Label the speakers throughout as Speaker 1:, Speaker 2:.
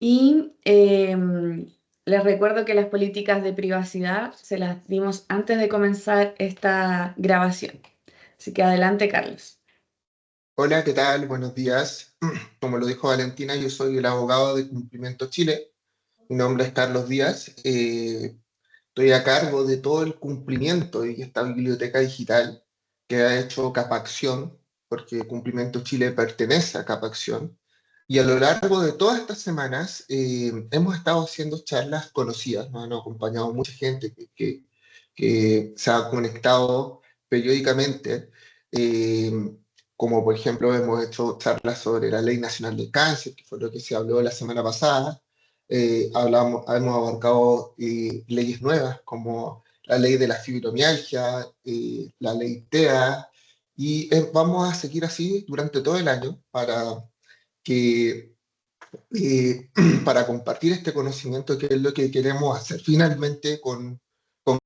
Speaker 1: Y les recuerdo que las políticas de privacidad se las dimos antes de comenzar esta grabación. Así que adelante, Carlos.
Speaker 2: Hola, ¿qué tal? Buenos días. Como lo dijo Valentina, yo soy el abogado de Cumplimiento Chile. Mi nombre es Carlos Díaz. Estoy a cargo de todo el cumplimiento de esta biblioteca digital que ha hecho Capacción, porque Cumplimiento Chile pertenece a Capacción. Y a lo largo de todas estas semanas hemos estado haciendo charlas conocidas, nos han acompañado mucha gente que se ha conectado periódicamente. eh, Como por ejemplo hemos hecho charlas sobre la Ley Nacional del Cáncer, que fue lo que se habló la semana pasada. Hemos abarcado leyes nuevas como la ley de la fibromialgia, la ley TEA, y vamos a seguir así durante todo el año que, para compartir este conocimiento, que es lo que queremos hacer finalmente con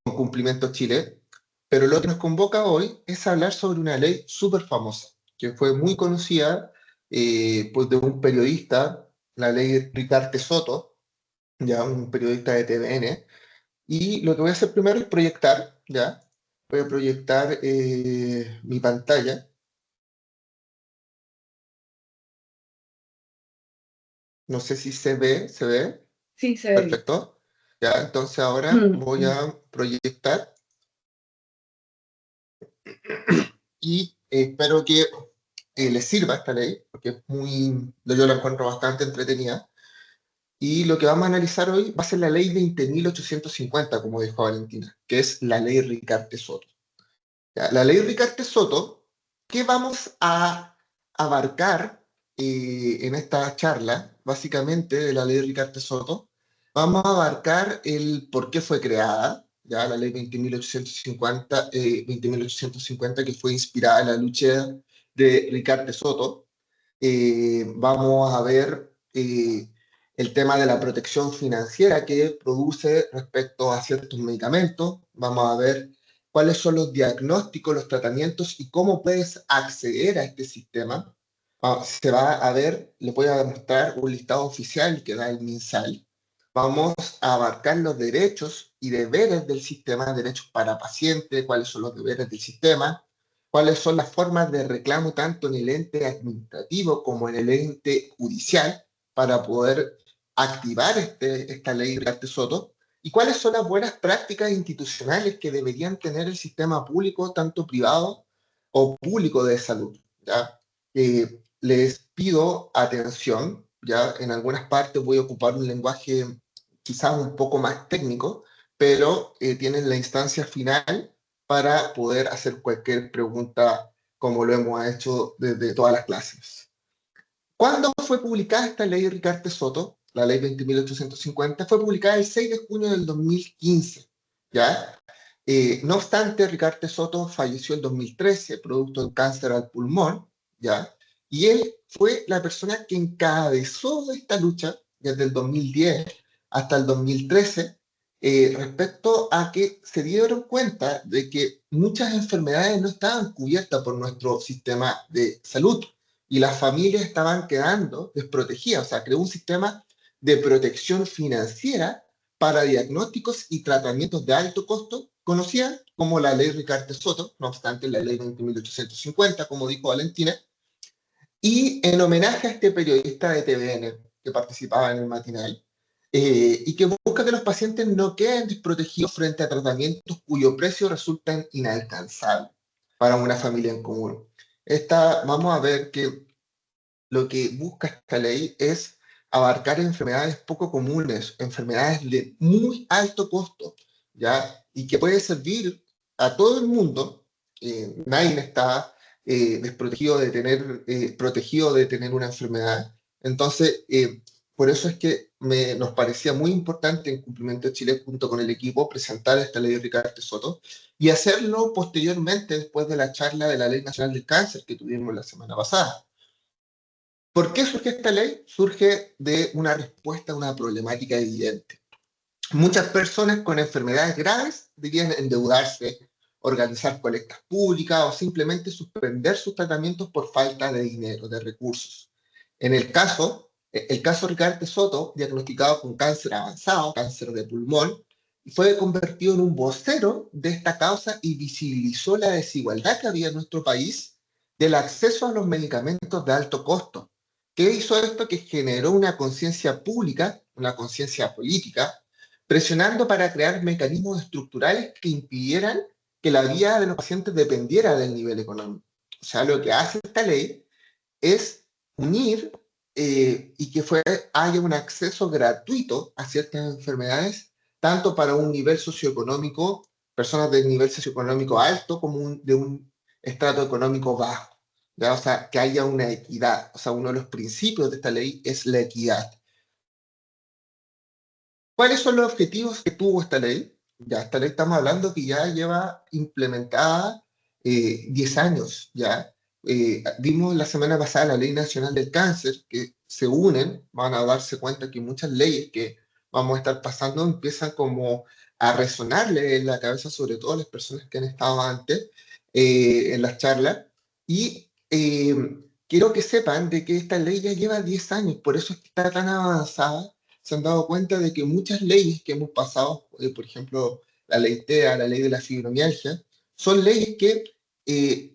Speaker 2: Cumplimiento Chile. Pero lo que nos convoca hoy es hablar sobre una ley súper famosa, que fue muy conocida pues de un periodista, la ley Ricarte Soto, ya un periodista de TVN. Y lo que voy a hacer primero es proyectar, ¿ya? Voy a proyectar mi pantalla. No sé si se ve,
Speaker 1: Sí, se ve bien.
Speaker 2: perfecto. Ya, entonces ahora voy a proyectar y espero que les sirva esta ley, porque yo la encuentro bastante entretenida. Y lo que vamos a analizar hoy va a ser la ley 20.850, como dijo Valentina, que es la ley Ricarte Soto. Ya, la ley Ricarte Soto, ¿qué vamos a abarcar en esta charla, básicamente, de la ley Ricarte Soto? Vamos a abarcar el por qué fue creada, ya la ley 20.850, que fue inspirada en la lucha de Ricarte Soto. Vamos a ver el tema de la protección financiera que produce respecto a ciertos medicamentos. Vamos a ver cuáles son los diagnósticos, los tratamientos y cómo puedes acceder a este sistema. Se va a ver, les voy a mostrar un listado oficial que da el MinSal. Vamos a abarcar los derechos y deberes del sistema, derechos para pacientes, cuáles son los deberes del sistema, cuáles son las formas de reclamo tanto en el ente administrativo como en el ente judicial para poder activar esta ley de Arte Soto, y cuáles son las buenas prácticas institucionales que deberían tener el sistema público, tanto privado o público de salud. ¿Ya? Les pido atención, ya en algunas partes voy a ocupar un lenguaje quizás un poco más técnico, pero tienen la instancia final para poder hacer cualquier pregunta como lo hemos hecho desde todas las clases. ¿Cuándo fue publicada esta ley de Ricarte Soto? La ley 20.850 fue publicada el 6 de junio del 2015, ¿ya? No obstante, Ricarte Soto falleció en 2013, producto de un cáncer al pulmón, ¿ya? Y él fue la persona que encabezó esta lucha desde el 2010 hasta el 2013, respecto a que se dieron cuenta de que muchas enfermedades no estaban cubiertas por nuestro sistema de salud y las familias estaban quedando desprotegidas. O sea, creó un sistema de protección financiera para diagnósticos y tratamientos de alto costo, conocida como la ley Ricarte Soto, no obstante la ley 20.850, como dijo Valentina, y en homenaje a este periodista de TVN que participaba en el matinal, y que busca que los pacientes no queden desprotegidos frente a tratamientos cuyo precio resultan inalcanzables para una familia en común. Vamos a ver que lo que busca esta ley es abarcar enfermedades poco comunes, enfermedades de muy alto costo, ¿ya? Y que puede servir a todo el mundo. Nadie está desprotegido de protegido de tener una enfermedad. Entonces, por eso es que nos parecía muy importante en Cumplimiento de Chile, junto con el equipo, presentar esta ley de Ricarte Soto y hacerlo posteriormente, después de la charla de la Ley Nacional del Cáncer que tuvimos la semana pasada. ¿Por qué surge esta ley? Surge de una respuesta a una problemática evidente. Muchas personas con enfermedades graves debían endeudarse, organizar colectas públicas o simplemente suspender sus tratamientos por falta de dinero, de recursos. En el caso El caso Ricardo Soto, diagnosticado con cáncer avanzado, cáncer de pulmón, fue convertido en un vocero de esta causa y visibilizó la desigualdad que había en nuestro país del acceso a los medicamentos de alto costo. ¿Qué hizo esto? Que generó una conciencia pública, una conciencia política, presionando para crear mecanismos estructurales que impidieran que la vida de los pacientes dependiera del nivel económico. O sea, lo que hace esta ley es unir y que haya un acceso gratuito a ciertas enfermedades, tanto para un nivel socioeconómico, personas del nivel socioeconómico alto, como de un estrato económico bajo. ¿Ya? O sea, que haya una equidad. O sea, uno de los principios de esta ley es la equidad. ¿Cuáles son los objetivos que tuvo esta ley? Ya, esta ley estamos hablando que ya lleva implementada 10 años, ya. Vimos la semana pasada la Ley Nacional del Cáncer, que se unen, van a darse cuenta que muchas leyes que vamos a estar pasando empiezan como a resonarle en la cabeza, sobre todo a las personas que han estado antes en las charlas. Y quiero que sepan de que esta ley ya lleva 10 años, por eso es que está tan avanzada. Se han dado cuenta de que muchas leyes que hemos pasado, por ejemplo, la ley TEA, la ley de la fibromialgia, son leyes que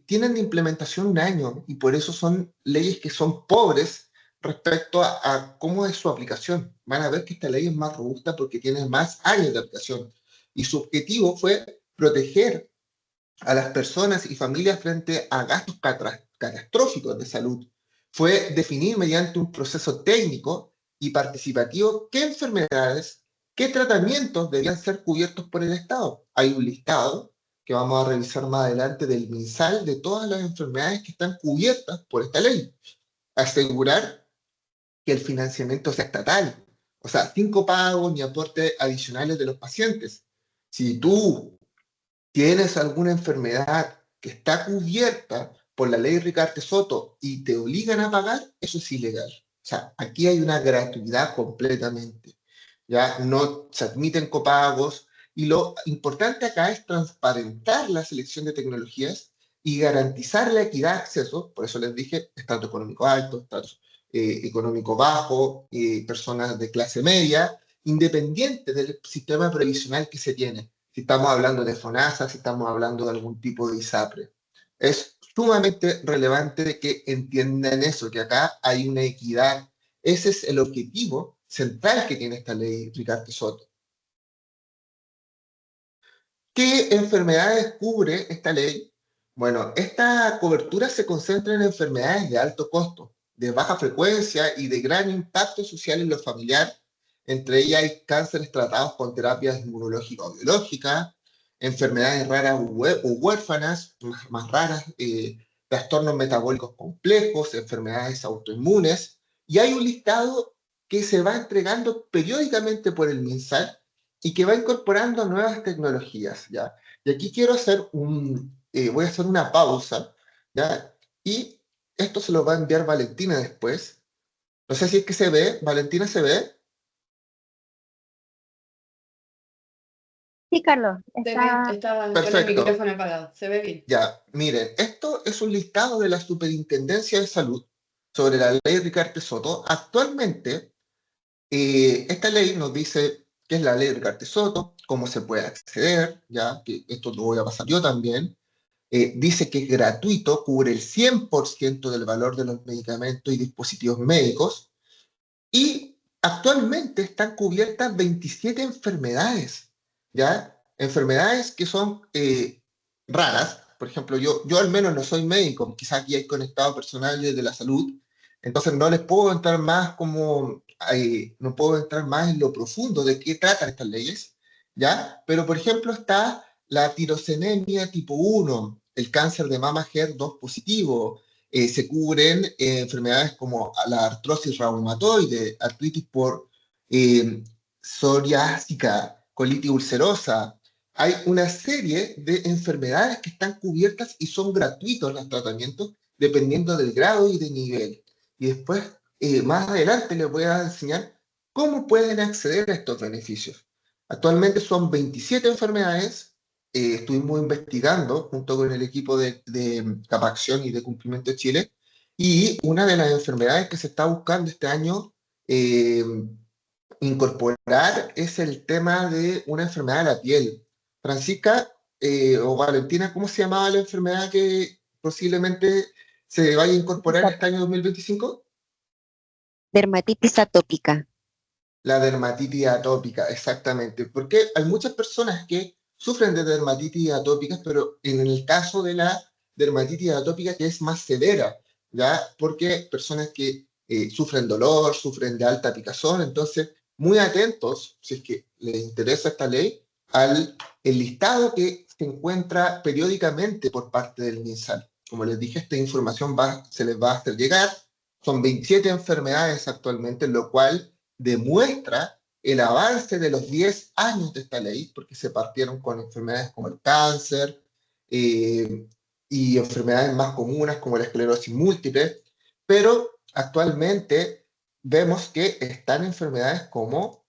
Speaker 2: tienen de implementación un año y por eso son leyes que son pobres respecto a cómo es su aplicación. Van a ver que esta ley es más robusta porque tiene más años de aplicación y su objetivo fue proteger a las personas y familias frente a gastos catastróficos de salud. Fue definir mediante un proceso técnico y participativo qué enfermedades, qué tratamientos debían ser cubiertos por el Estado. Hay un listado que vamos a revisar más adelante del MinSal de todas las enfermedades que están cubiertas por esta ley. Asegurar que el financiamiento sea estatal, o sea, sin copagos ni aportes adicionales de los pacientes. Si tú tienes alguna enfermedad que está cubierta por la ley Ricardo Soto y te obligan a pagar, eso es ilegal. O sea, aquí hay una gratuidad completamente. Ya no se admiten copagos y lo importante acá es transparentar la selección de tecnologías y garantizar la equidad de acceso. Por eso les dije, estrato económico alto, estrato económico bajo, personas de clase media, independiente del sistema previsional que se tiene, si estamos hablando de FONASA, si estamos hablando de algún tipo de ISAPRE. Es sumamente relevante que entiendan eso, que acá hay una equidad. Ese es el objetivo central que tiene esta ley, Ricardo Soto. ¿Qué enfermedades cubre esta ley? Bueno, esta cobertura se concentra en enfermedades de alto costo, de baja frecuencia y de gran impacto social en lo familiar. Entre ellas hay cánceres tratados con terapias inmunológicas o biológicas, enfermedades raras o huérfanas, más raras, trastornos metabólicos complejos, enfermedades autoinmunes. Y hay un listado que se va entregando periódicamente por el MinSal y que va incorporando nuevas tecnologías, ¿ya? Y aquí quiero voy a hacer una pausa, ¿ya? Y esto se lo va a enviar Valentina después. No sé si es que se ve, Valentina, ¿se ve?
Speaker 3: Sí, Carlos,
Speaker 1: Se ve,
Speaker 3: está.
Speaker 1: está con el
Speaker 2: Perfecto.
Speaker 1: micrófono apagado, se ve bien.
Speaker 2: Ya, miren, esto es un listado de la Superintendencia de Salud sobre la ley Ricardo Soto. Actualmente, esta ley nos dice qué es la ley Ricardo Soto, cómo se puede acceder, ya que esto lo voy a pasar yo también. Dice que es gratuito, cubre el 100% del valor de los medicamentos y dispositivos médicos, y actualmente están cubiertas 27 enfermedades, ¿ya? Enfermedades que son raras. Por ejemplo, yo al menos no soy médico, quizás aquí hay conectado personal de la salud, entonces no les puedo entrar más no puedo entrar más en lo profundo de qué tratan estas leyes, ¿ya? Pero, por ejemplo, está la tirocenemia tipo 1, el cáncer de mama HER2 positivo, se cubren enfermedades como la artrosis reumatoide, artritis por psoriásica, colitis ulcerosa. Hay una serie de enfermedades que están cubiertas y son gratuitos los tratamientos dependiendo del grado y de nivel. Y después, más adelante, les voy a enseñar cómo pueden acceder a estos beneficios. Actualmente son 27 enfermedades. Estuvimos investigando junto con el equipo de Capacción y de Cumplimiento de Chile, y una de las enfermedades que se está buscando este año eh, incorporar es el tema de una enfermedad de la piel. Francisca o Valentina, ¿cómo se llamaba la enfermedad que posiblemente se vaya a incorporar este año 2025?
Speaker 3: Dermatitis atópica.
Speaker 2: La dermatitis atópica, exactamente. Porque hay muchas personas que sufren de dermatitis atópicas, pero en el caso de la dermatitis atópica que es más severa, ¿ya? Porque personas que sufren dolor, sufren de alta picazón, entonces muy atentos, si es que les interesa esta ley, al el listado que se encuentra periódicamente por parte del MinSal. Como les dije, esta información se les va a hacer llegar. Son 27 enfermedades actualmente, lo cual demuestra el avance de los 10 años de esta ley, porque se partieron con enfermedades como el cáncer y enfermedades más comunes como la esclerosis múltiple, pero actualmente vemos que están enfermedades como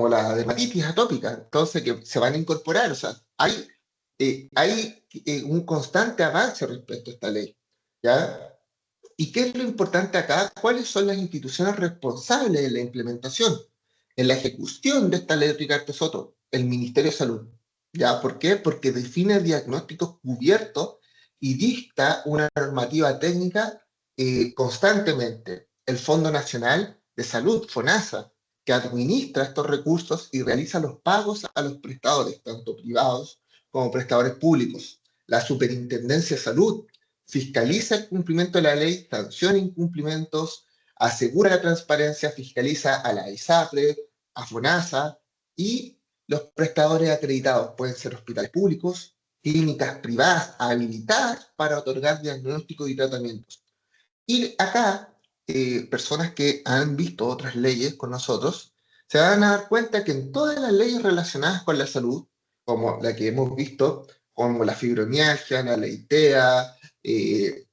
Speaker 2: la dermatitis atópica, entonces que se van a incorporar, o sea, hay un constante avance respecto a esta ley, ¿ya? ¿Y qué es lo importante acá? ¿Cuáles son las instituciones responsables de la implementación? En la ejecución de esta ley de Ricardo Soto, el Ministerio de Salud. ¿Ya? ¿Por qué? Porque define diagnósticos cubiertos y dicta una normativa técnica constantemente. El Fondo Nacional de Salud, FONASA, que administra estos recursos y realiza los pagos a los prestadores, tanto privados como prestadores públicos. La Superintendencia de Salud, fiscaliza el cumplimiento de la ley, sanciona incumplimientos, asegura la transparencia, fiscaliza a la ISAPRE, a FONASA y los prestadores acreditados. Pueden ser hospitales públicos, clínicas privadas habilitadas para otorgar diagnósticos y tratamientos. Y acá, personas que han visto otras leyes con nosotros, se van a dar cuenta que en todas las leyes relacionadas con la salud, como la que hemos visto, como la fibromialgia, la ley TEA,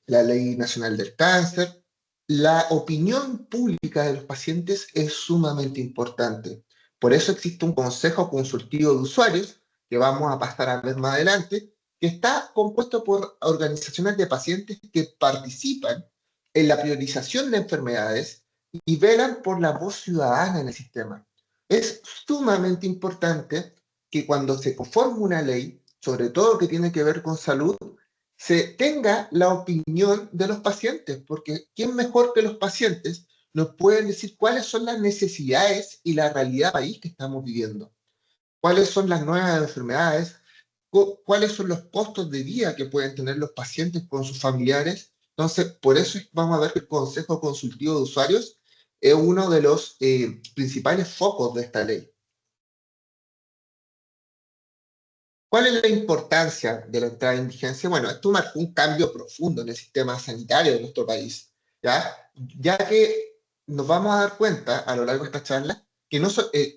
Speaker 2: la ley nacional del cáncer, la opinión pública de los pacientes es sumamente importante. Por eso existe un consejo consultivo de usuarios, que vamos a pasar a ver más adelante, que está compuesto por organizaciones de pacientes que participan en la priorización de enfermedades y velan por la voz ciudadana en el sistema. Es sumamente importante que cuando se conforme una ley, sobre todo que tiene que ver con salud, se tenga la opinión de los pacientes, porque ¿quién mejor que los pacientes nos pueden decir cuáles son las necesidades y la realidad del país que estamos viviendo? ¿Cuáles son las nuevas enfermedades? ¿Cuáles son los costos de vida que pueden tener los pacientes con sus familiares? Entonces, por eso vamos a ver que el Consejo Consultivo de Usuarios es uno de los principales focos de esta ley. ¿Cuál es la importancia de la entrada en vigencia? Bueno, esto marcó un cambio profundo en el sistema sanitario de nuestro país, ya que nos vamos a dar cuenta a lo largo de esta charla que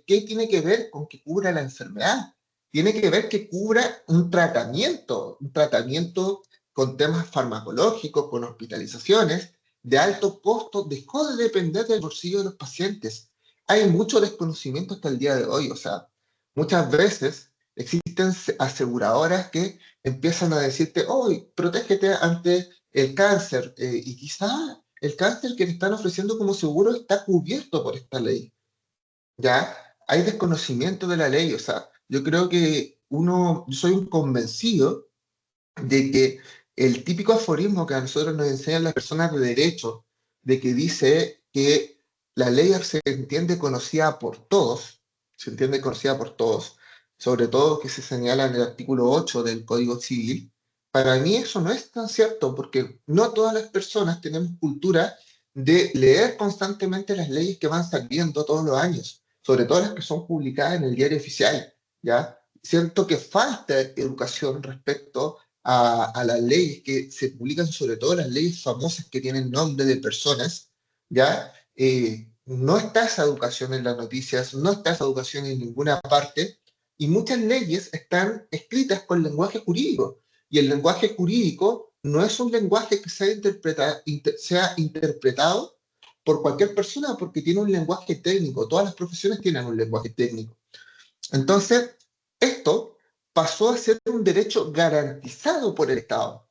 Speaker 2: ¿qué tiene que ver con que cubra la enfermedad? Tiene que ver que cubra un tratamiento con temas farmacológicos, con hospitalizaciones de alto costo, dejó de depender del bolsillo de los pacientes. Hay mucho desconocimiento hasta el día de hoy, o sea, muchas veces existen aseguradoras que empiezan a decirte, oh, protégete ante el cáncer, y quizá el cáncer que te están ofreciendo como seguro está cubierto por esta ley, ¿ya? Hay desconocimiento de la ley, o sea, yo creo que yo soy un convencido de que el típico aforismo que a nosotros nos enseñan las personas de derecho, de que dice que la ley se entiende conocida por todos, se entiende conocida por todos, sobre todo que se señala en el artículo 8 del Código Civil, para mí eso no es tan cierto, porque no todas las personas tenemos cultura de leer constantemente las leyes que van saliendo todos los años, sobre todo las que son publicadas en el diario oficial, ¿ya? Siento que falta educación respecto a las leyes que se publican, sobre todo las leyes famosas que tienen nombre de personas, ¿ya? No está esa educación en las noticias, no está esa educación en ninguna parte, y muchas leyes están escritas con lenguaje jurídico, y el lenguaje jurídico no es un lenguaje que sea interpretado por cualquier persona porque tiene un lenguaje técnico, todas las profesiones tienen un lenguaje técnico. Entonces, esto pasó a ser un derecho garantizado por el Estado.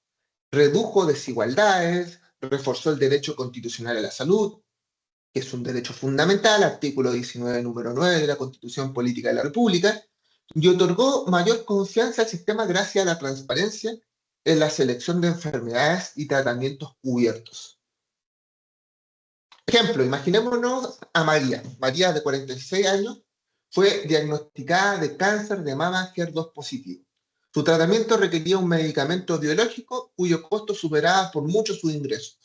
Speaker 2: Redujo desigualdades, reforzó el derecho constitucional a la salud, que es un derecho fundamental, artículo 19, número 9 de la Constitución Política de la República, y otorgó mayor confianza al sistema gracias a la transparencia en la selección de enfermedades y tratamientos cubiertos. Ejemplo, imaginémonos a María. María, de 46 años, fue diagnosticada de cáncer de mama HER2 positivo. Su tratamiento requería un medicamento biológico cuyo costo superaba por mucho sus ingresos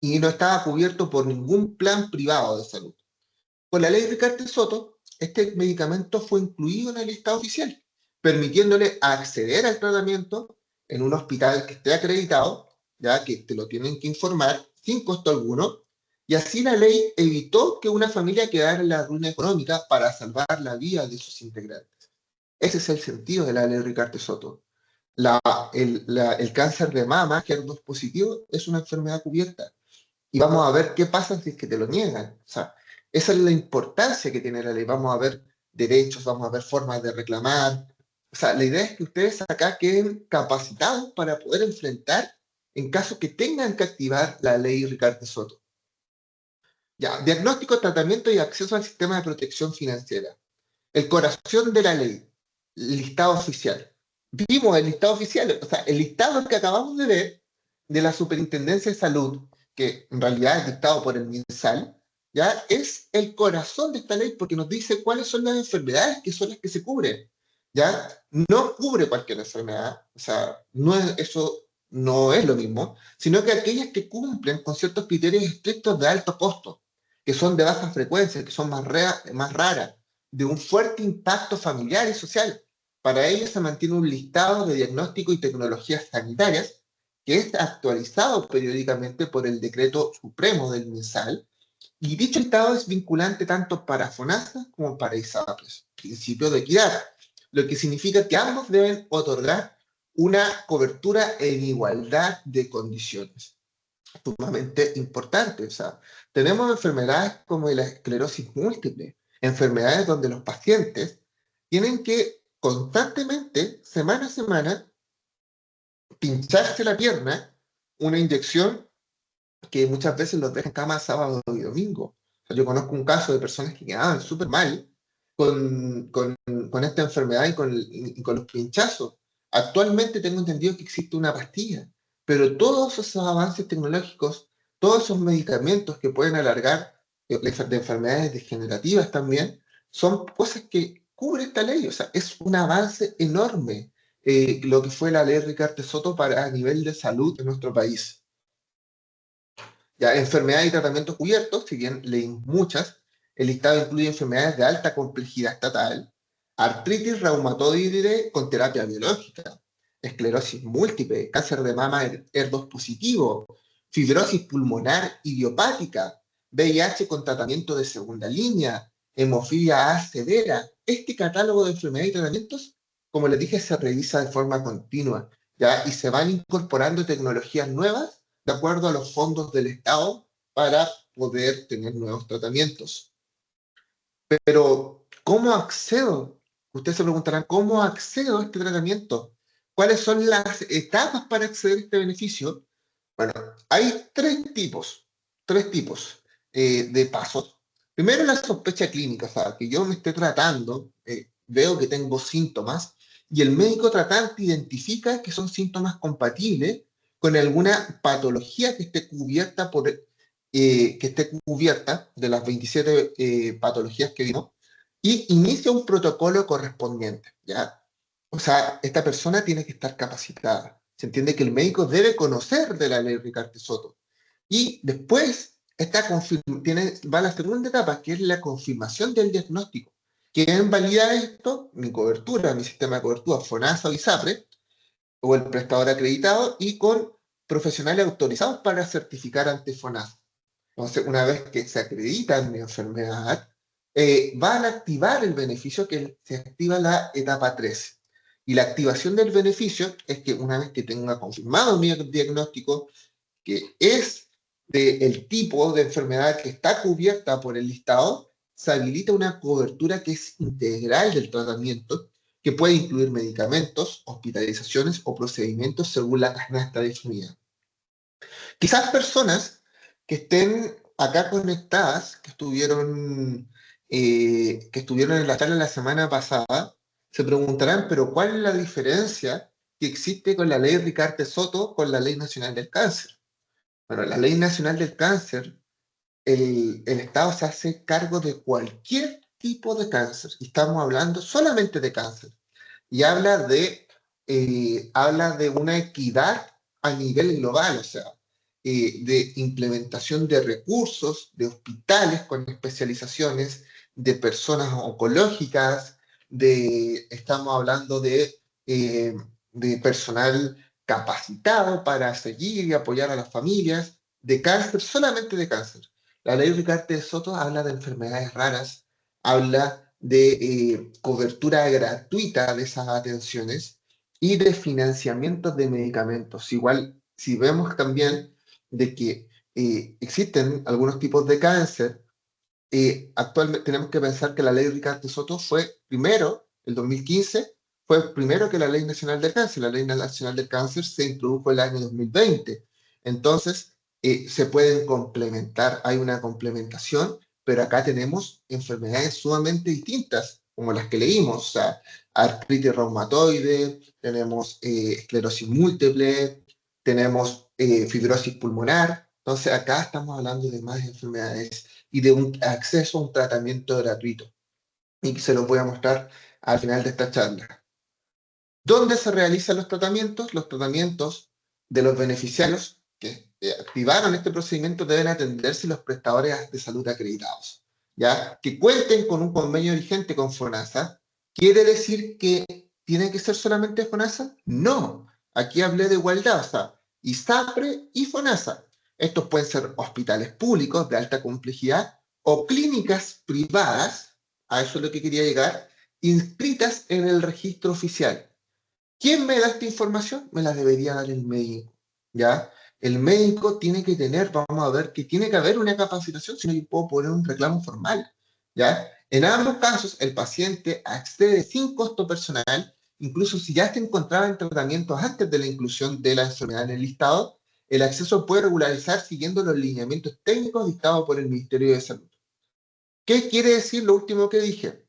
Speaker 2: y no estaba cubierto por ningún plan privado de salud. Con la ley Ricardo Soto, este medicamento fue incluido en el listado oficial, permitiéndole acceder al tratamiento en un hospital que esté acreditado, ya que te lo tienen que informar sin costo alguno, y así la ley evitó que una familia quedara en la ruina económica para salvar la vida de sus integrantes. Ese es el sentido de la ley Ricardo Soto. El cáncer de mama, HER2 positivo, es una enfermedad cubierta. Y vamos a ver qué pasa si es que te lo niegan. O sea, esa es la importancia que tiene la ley. Vamos a ver derechos, vamos a ver formas de reclamar. O sea, la idea es que ustedes acá queden capacitados para poder enfrentar en caso que tengan que activar la ley Ricardo Soto. Ya, diagnóstico, tratamiento y acceso al sistema de protección financiera. El corazón de la ley, listado oficial. Vimos el listado oficial, o sea, el listado que acabamos de ver de la Superintendencia de Salud, que en realidad es dictado por el MinSal, ya es el corazón de esta ley porque nos dice cuáles son las enfermedades que son las que se cubren. Ya no cubre cualquier enfermedad, o sea, eso no es lo mismo, sino que aquellas que cumplen con ciertos criterios estrictos de alto costo, que son de baja frecuencia, que son más raras, de un fuerte impacto familiar y social. Para ello se mantiene un listado de diagnóstico y tecnologías sanitarias que es actualizado periódicamente por el Decreto Supremo del MinSal, y dicho listado es vinculante tanto para FONASA como para ISAPRES, principio de equidad, lo que significa que ambos deben otorgar una cobertura en igualdad de condiciones. Sumamente importante. O sea, tenemos enfermedades como la esclerosis múltiple, enfermedades donde los pacientes tienen que constantemente, semana a semana, pincharse la pierna, una inyección que muchas veces los deja en cama sábado y domingo. O sea, yo conozco un caso de personas que quedaban súper mal con esta enfermedad y con los pinchazos. Actualmente tengo entendido que existe una pastilla, pero todos esos avances tecnológicos, todos esos medicamentos que pueden alargar de enfermedades degenerativas también, son cosas que cubre esta ley. O sea, es un avance enorme lo que fue la ley Ricardo Soto para a nivel de salud en nuestro país. Ya, enfermedades y tratamientos cubiertos, si bien leímos muchas, el listado incluye enfermedades de alta complejidad estatal, artritis reumatoide con terapia biológica, esclerosis múltiple, cáncer de mama HER2 positivo, fibrosis pulmonar idiopática, VIH con tratamiento de segunda línea, hemofilia A severa. Este catálogo de enfermedades y tratamientos, como les dije, se revisa de forma continua, ¿ya? Y se van incorporando tecnologías nuevas de acuerdo a los fondos del Estado para poder tener nuevos tratamientos. Pero, ¿cómo accedo? Ustedes se preguntarán, ¿cómo accedo a este tratamiento? ¿Cuáles son las etapas para acceder a este beneficio? Bueno, hay tres tipos de pasos. Primero, la sospecha clínica, o sea, que yo me esté tratando, veo que tengo síntomas, y el médico tratante identifica que son síntomas compatibles con alguna patología que esté cubierta de las 27 patologías que vimos, y inicia un protocolo correspondiente, ¿ya? O sea, esta persona tiene que estar capacitada. Se entiende que el médico debe conocer de la ley Ricardo Soto. Y después va a la segunda etapa, que es la confirmación del diagnóstico. ¿Quién valida esto? Mi cobertura, mi sistema de cobertura, FONASA o ISAPRE, o el prestador acreditado, y con profesionales autorizados para certificar ante FONASA. Entonces, una vez que se acredita mi enfermedad, van a activar el beneficio, que se activa la etapa 3. Y la activación del beneficio es que una vez que tenga confirmado mi diagnóstico, que es del tipo de enfermedad que está cubierta por el listado, se habilita una cobertura que es integral del tratamiento, que puede incluir medicamentos, hospitalizaciones o procedimientos según la canasta definida. Quizás personas que estén acá conectadas, que estuvieron en la charla la semana pasada, se preguntarán, pero ¿cuál es la diferencia que existe con la ley Ricarte Soto con la Ley Nacional del Cáncer? Bueno, la Ley Nacional del Cáncer, el Estado se hace cargo de cualquier tipo de cáncer, y estamos hablando solamente de cáncer, y habla de una equidad a nivel global, o sea, de implementación de recursos, de hospitales con especializaciones, de personas oncológicas, estamos hablando de personal capacitado para seguir y apoyar a las familias, de cáncer, solamente de cáncer. La ley Ricarte de Soto habla de enfermedades raras, habla de cobertura gratuita de esas atenciones y de financiamiento de medicamentos. Igual, si vemos también de que existen algunos tipos de cáncer, actualmente tenemos que pensar que la ley Ricardo Soto fue primero, el 2015, fue primero que la Ley Nacional del Cáncer. La Ley Nacional del Cáncer se introdujo el año 2020. Entonces, se pueden complementar, hay una complementación, pero acá tenemos enfermedades sumamente distintas, como las que leímos, o sea, artritis reumatoide, tenemos esclerosis múltiple, tenemos fibrosis pulmonar. Entonces, acá estamos hablando de más enfermedades y de un acceso a un tratamiento gratuito. Y se los voy a mostrar al final de esta charla. ¿Dónde se realizan los tratamientos? Los tratamientos de los beneficiarios que activaron este procedimiento deben atenderse los prestadores de salud acreditados, ¿ya? Que cuenten con un convenio vigente con FONASA. ¿Quiere decir que tiene que ser solamente FONASA? No. Aquí hablé de igualdad, o sea, ISAPRE y FONASA. Estos pueden ser hospitales públicos de alta complejidad o clínicas privadas, a eso es lo que quería llegar, inscritas en el registro oficial. ¿Quién me da esta información? Me la debería dar el médico, ¿ya? El médico tiene que tener, vamos a ver, que tiene que haber una capacitación, si no yo puedo poner un reclamo formal, ¿ya? En ambos casos, el paciente accede sin costo personal, incluso si ya se encontraba en tratamientos antes de la inclusión de la enfermedad en el listado, el acceso puede regularizar siguiendo los lineamientos técnicos dictados por el Ministerio de Salud. ¿Qué quiere decir lo último que dije?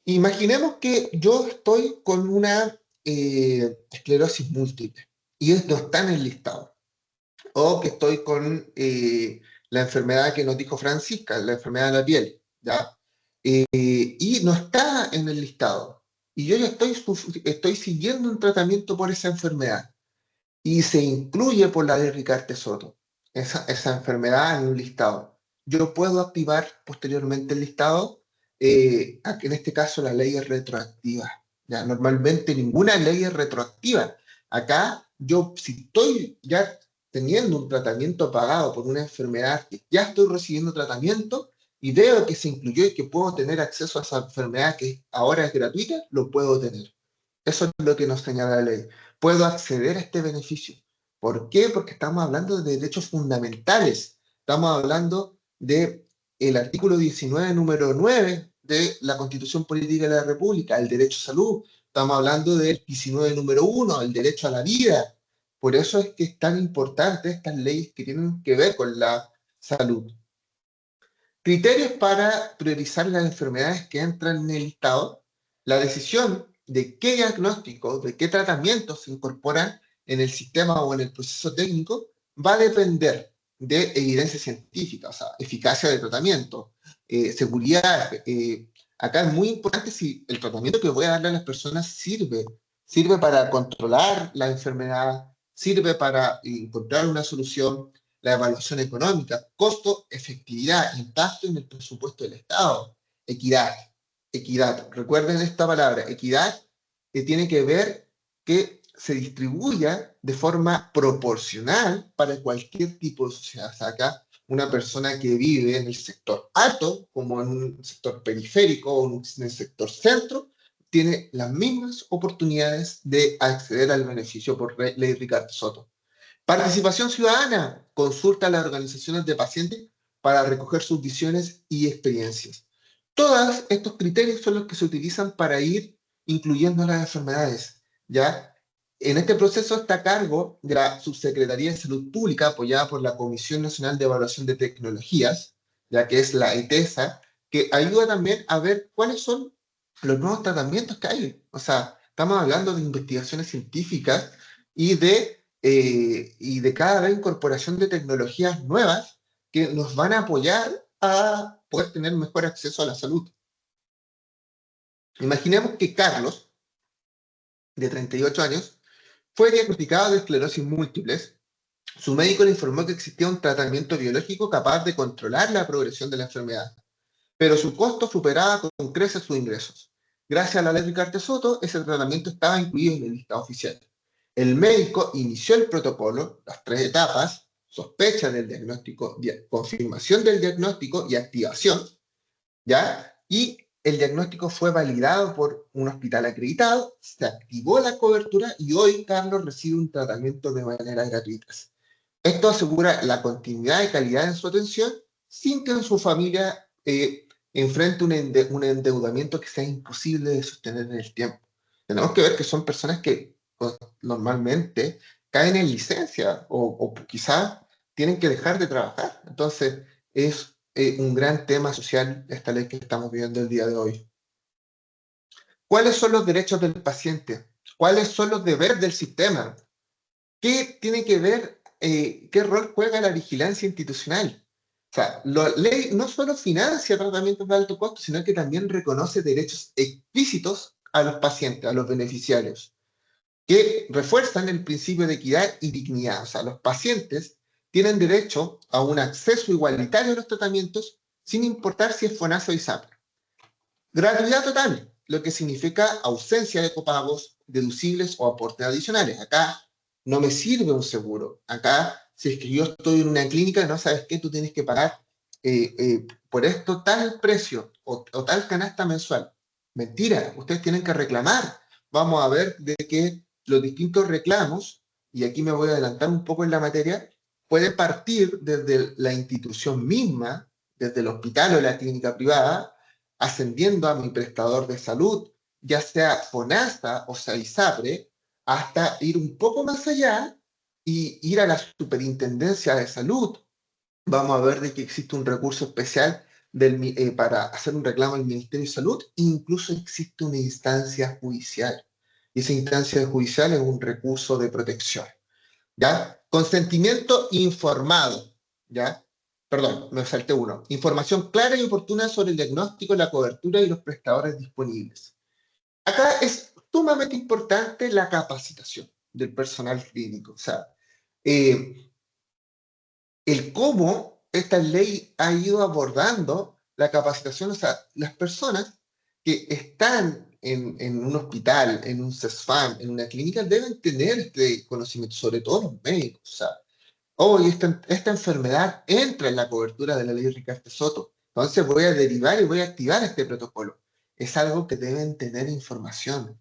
Speaker 2: Imaginemos que yo estoy con una esclerosis múltiple y no está en el listado. O que estoy con la enfermedad que nos dijo Francisca, la enfermedad de la piel, ¿ya? Y no está en el listado. Y yo ya estoy siguiendo un tratamiento por esa enfermedad. Y se incluye por la de Ricarte Soto, esa enfermedad en un listado. Yo puedo activar posteriormente el listado, en este caso la ley es retroactiva. ¿Ya? Normalmente ninguna ley es retroactiva. Acá yo, si estoy ya teniendo un tratamiento pagado por una enfermedad, que ya estoy recibiendo tratamiento y veo que se incluyó y que puedo tener acceso a esa enfermedad que ahora es gratuita, lo puedo tener. Eso es lo que nos señala la ley. Puedo acceder a este beneficio. ¿Por qué? Porque estamos hablando de derechos fundamentales. Estamos hablando del artículo 19, número 9 de la Constitución Política de la República, el derecho a salud. Estamos hablando del 19, número 1, el derecho a la vida. Por eso es que es tan importante estas leyes que tienen que ver con la salud. Criterios para priorizar las enfermedades que entran en el listado. La decisión de qué diagnósticos, de qué tratamientos se incorporan en el sistema o en el proceso técnico va a depender de evidencia científica, o sea, eficacia del tratamiento, seguridad. Acá es muy importante si el tratamiento que voy a darle a las personas sirve para controlar la enfermedad, sirve para encontrar una solución, la evaluación económica, costo, efectividad, impacto en el presupuesto del Estado, equidad. Equidad, recuerden esta palabra, equidad, que tiene que ver que se distribuya de forma proporcional para cualquier tipo de sociedad. O sea, acá una persona que vive en el sector alto, como en un sector periférico o en el sector centro, tiene las mismas oportunidades de acceder al beneficio por ley Ricardo Soto. Participación ciudadana, consulta a las organizaciones de pacientes para recoger sus visiones y experiencias. Todos estos criterios son los que se utilizan para ir incluyendo las enfermedades, ¿ya? En este proceso está a cargo de la Subsecretaría de Salud Pública, apoyada por la Comisión Nacional de Evaluación de Tecnologías, ya que es la ETESA, que ayuda también a ver cuáles son los nuevos tratamientos que hay. O sea, estamos hablando de investigaciones científicas y de cada vez incorporación de tecnologías nuevas que nos van a apoyar a poder tener mejor acceso a la salud. Imaginemos que Carlos, de 38 años, fue diagnosticado de esclerosis múltiples. Su médico le informó que existía un tratamiento biológico capaz de controlar la progresión de la enfermedad, pero su costo superaba con creces sus ingresos. Gracias a la ley Ricardo Soto, ese tratamiento estaba incluido en el listado oficial. El médico inició el protocolo, las 3 etapas: sospecha del diagnóstico, confirmación del diagnóstico y activación, ¿ya? Y el diagnóstico fue validado por un hospital acreditado, se activó la cobertura y hoy Carlos recibe un tratamiento de manera gratuita. Esto asegura la continuidad y calidad en su atención sin que en su familia enfrente un endeudamiento que sea imposible de sostener en el tiempo. Tenemos que ver que son personas que pues, normalmente caen en licencia o quizás tienen que dejar de trabajar. Entonces, es un gran tema social esta ley que estamos viviendo el día de hoy. ¿Cuáles son los derechos del paciente? ¿Cuáles son los deberes del sistema? ¿Qué tiene que ver, qué rol juega la vigilancia institucional? O sea, la ley no solo financia tratamientos de alto costo, sino que también reconoce derechos explícitos a los pacientes, a los beneficiarios, que refuerzan el principio de equidad y dignidad. O sea, los pacientes tienen derecho a un acceso igualitario a los tratamientos sin importar si es FONASA o ISAPRE. Gratuidad total, lo que significa ausencia de copagos, deducibles o aportes adicionales. Acá no me sirve un seguro. Acá, si es que yo estoy en una clínica, no sabes qué, tú tienes que pagar por esto tal precio o tal canasta mensual. Mentira, ustedes tienen que reclamar. Vamos a ver de que los distintos reclamos, y aquí me voy a adelantar un poco en la materia, puede partir desde la institución misma, desde el hospital o la clínica privada, ascendiendo a mi prestador de salud, ya sea FONASA o sea ISAPRE, hasta ir un poco más allá y ir a la superintendencia de salud. Vamos a ver de que existe un recurso especial para hacer un reclamo al Ministerio de Salud, e incluso existe una instancia judicial. Y esa instancia judicial es un recurso de protección. ¿Ya? Consentimiento informado, ¿ya? Perdón, me salté uno. Información clara y oportuna sobre el diagnóstico, la cobertura y los prestadores disponibles. Acá es sumamente importante la capacitación del personal clínico. O sea, el cómo esta ley ha ido abordando la capacitación, o sea, las personas que están en un hospital, en un CESFAM, en una clínica, deben tener este conocimiento, sobre todo los médicos. O sea, hoy esta enfermedad entra en la cobertura de la ley Ricardo Soto, entonces voy a derivar y voy a activar este protocolo. Es algo que deben tener información.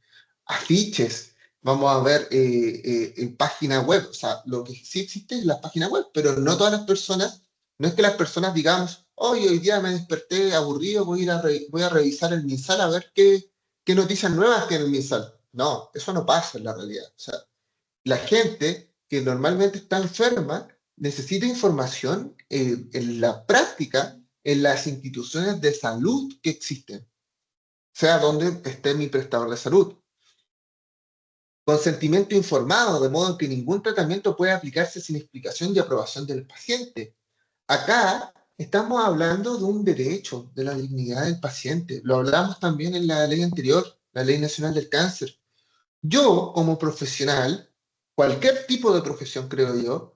Speaker 2: Afiches, vamos a ver en página web, o sea, lo que sí existe es la página web, pero no todas las personas, no es que las personas digamos, hoy día me desperté aburrido, voy a revisar el MinSal a ver qué noticias nuevas tiene el MinSal. No, eso no pasa en la realidad. O sea, la gente que normalmente está enferma necesita información en la práctica, en las instituciones de salud que existen, sea donde esté mi prestador de salud. Consentimiento informado, de modo que ningún tratamiento puede aplicarse sin explicación y aprobación del paciente. Acá estamos hablando de un derecho, de la dignidad del paciente. Lo hablamos también en la ley anterior, la Ley Nacional del Cáncer. Yo, como profesional, cualquier tipo de profesión, creo yo,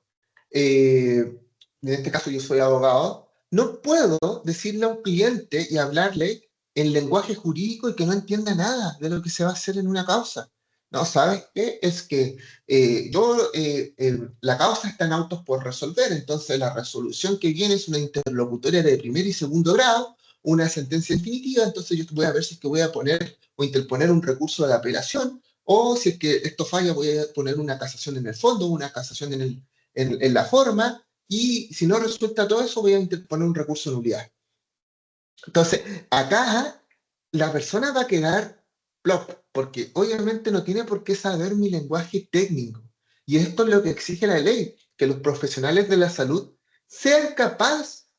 Speaker 2: en este caso yo soy abogado, no puedo decirle a un cliente y hablarle en lenguaje jurídico y que no entienda nada de lo que se va a hacer en una causa. No, ¿sabes qué? Es que la causa está en autos por resolver, entonces la resolución que viene es una interlocutoria de primer y segundo grado, una sentencia definitiva, entonces yo voy a ver si es que voy a poner o interponer un recurso de apelación, o si es que esto falla, voy a poner una casación en el fondo, una casación en la forma, y si no resulta todo eso, voy a interponer un recurso de nulidad. Entonces, acá la persona va a quedar plop, porque obviamente no tiene por qué saber mi lenguaje técnico. Y esto es lo que exige la ley, que los profesionales de la salud sean capaces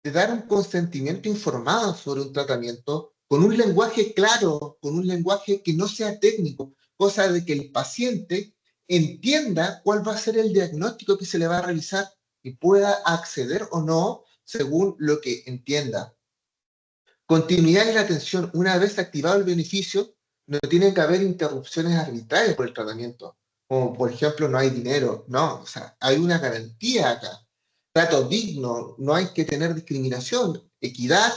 Speaker 2: de dar un consentimiento informado sobre un tratamiento con un lenguaje claro, con un lenguaje que no sea técnico, cosa de que el paciente entienda cuál va a ser el diagnóstico que se le va a realizar y pueda acceder o no según lo que entienda. Continuidad en la atención. Una vez activado el beneficio, no tiene que haber interrupciones arbitrarias por el tratamiento, como por ejemplo no hay dinero, no, o sea, hay una garantía acá. Trato digno, no hay que tener discriminación, equidad,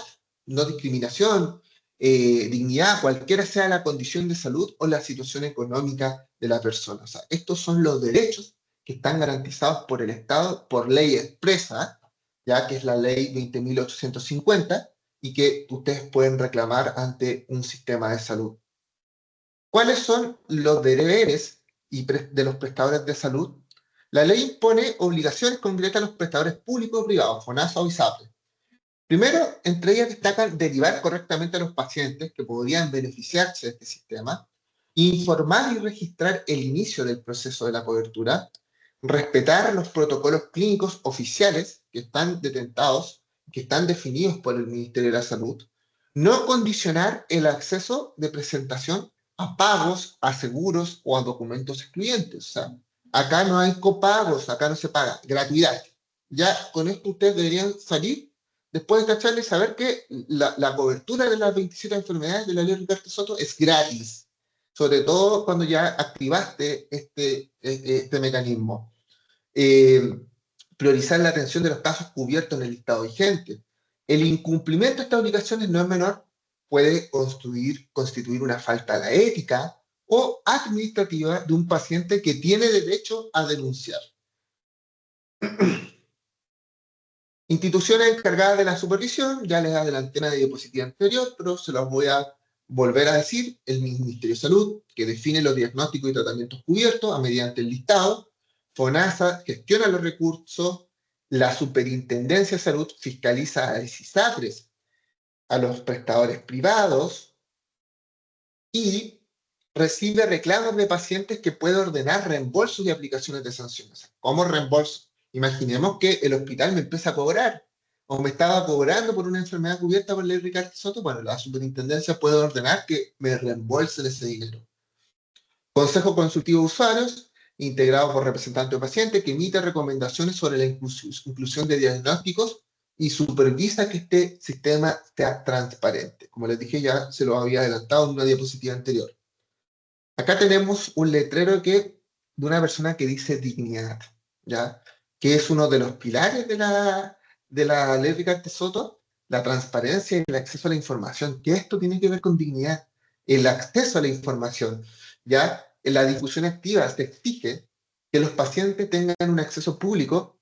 Speaker 2: no discriminación, dignidad, cualquiera sea la condición de salud o la situación económica de la persona. O sea, estos son los derechos que están garantizados por el Estado por ley expresa, ya que es la ley 20.850, y que ustedes pueden reclamar ante un sistema de salud. ¿Cuáles son los deberes de los prestadores de salud? La ley impone obligaciones concretas a los prestadores públicos o privados, FONASA o ISAPRE. Primero, entre ellas destacan derivar correctamente a los pacientes que podrían beneficiarse de este sistema, informar y registrar el inicio del proceso de la cobertura, respetar los protocolos clínicos oficiales que están detentados, que están definidos por el Ministerio de la Salud, no condicionar el acceso de presentación a pagos, a seguros o a documentos excluyentes. O sea, acá no hay copagos, acá no se paga, gratuidad. Ya con esto ustedes deberían salir después de esta charla y saber que la cobertura de las 27 enfermedades de la ley Ricardo Soto es gratis, sobre todo cuando ya activaste este mecanismo. Priorizar la atención de los casos cubiertos en el listado vigente. El incumplimiento de estas obligaciones no es menor, puede constituir una falta a la ética o administrativa de un paciente que tiene derecho a denunciar. Instituciones encargadas de la supervisión, ya les adelanté en la diapositiva anterior, pero se los voy a volver a decir: el Ministerio de Salud, que define los diagnósticos y tratamientos cubiertos mediante el listado. FONASA gestiona los recursos. La Superintendencia de Salud fiscaliza a ISAPRES, a los prestadores privados, y recibe reclamos de pacientes que puede ordenar reembolsos y aplicaciones de sanciones. ¿Cómo reembolso? Imaginemos que el hospital me empieza a cobrar o me estaba cobrando por una enfermedad cubierta por la ley Ricardo Soto. Bueno, la superintendencia puede ordenar que me reembolsen ese dinero. Consejo Consultivo de Usuarios, integrado por representantes de pacientes, que emite recomendaciones sobre la inclusión de diagnósticos y supervisa que este sistema sea transparente. Como les dije, ya se lo había adelantado en una diapositiva anterior. Acá tenemos un letrero de una persona que dice dignidad, ¿ya? Que es uno de los pilares de la ley Ricardo Soto, la transparencia y el acceso a la información, que esto tiene que ver con dignidad, el acceso a la información, ¿ya? En la difusión activa se exige que los pacientes tengan un acceso público